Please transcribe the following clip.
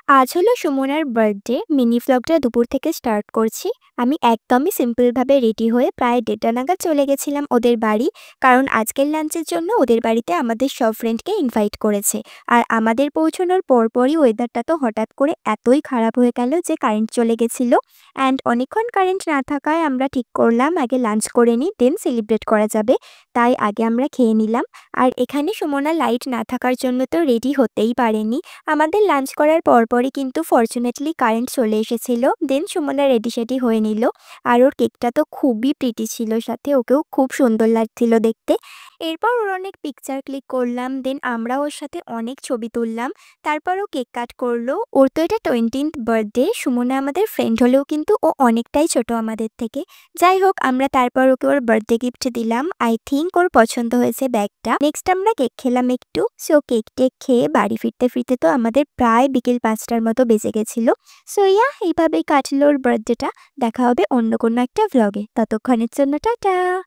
আজ হলো সুমনার birthday. Mini ভ্লগটা দুপুর থেকে স্টার্ট করছি। আমি একদমই সিম্পলভাবে রেডি হয়ে প্রায় ১:৩০ নাগাদ চলে গেছিলাম ওদের বাড়ি। কারণ আজকের লাঞ্চের জন্য ওদের বাড়িতে আমাদের সব ফ্রেন্ডকে ইনভাইট করেছে। আর আমাদের পৌঁছানোর পরপরই ওয়েদারটা তো হঠাৎ করে এতই খারাপ হয়ে গেল যে কারেন্ট চলে গেছিল। অ্যান্ড অনেকক্ষণ কারেন্ট না থাকায় আমরা ঠিক করলাম আগে লাঞ্চ করে নিই, দেন সেলিব্রেট করা যাবে। তাই আগে আমরা খেয়ে নিলাম। আর এখানে সুমনা লাইট না থাকার জন্য তো রেডি হতেই পারেনি। আমাদের লাঞ্চ করার পরপরই কিন্তু ফরচুনেটলি কারেন্ট চলে এসেছিল। দেন সুমনা রেডি-সেডি হয়ে নিল। আর ওর কেকটা তো খুবই প্রিটি ছিল, সাথে ওকেও খুব সুন্দর লাগছিল দেখতে। এরপর ওর অনেক পিকচার ক্লিক করলাম। দেন আমরাও ওর সাথে অনেক ছবি তুললাম। তারপর ও কেক কাট করলো। ওর তো এটা 20th বার্থডে। সুমনা আমাদের ফ্রেন্ড হলেও কিন্তু ও অনেকটাই ছোট আমাদের থেকে। যাই হোক, আমরা তারপর ওকে ওর বার্থডে গিফট দিলাম। আই থিংক ওর পছন্দ হয়েছে ব্যাগটা। নেক্সট আমরা কেক খেলাম একটু। সো কেক-টেক খেয়ে বাড়ি ফিরতে ফিরতে তো আমাদের প্রায় বিকেল ৫টার মতো বেজে গেছিল। সো এইভাবেই কাটলো ওর বার্থডেটা। দেখা হবে অন্য কোনো একটা ভ্লগে। ততক্ষণের জন্য টাটা।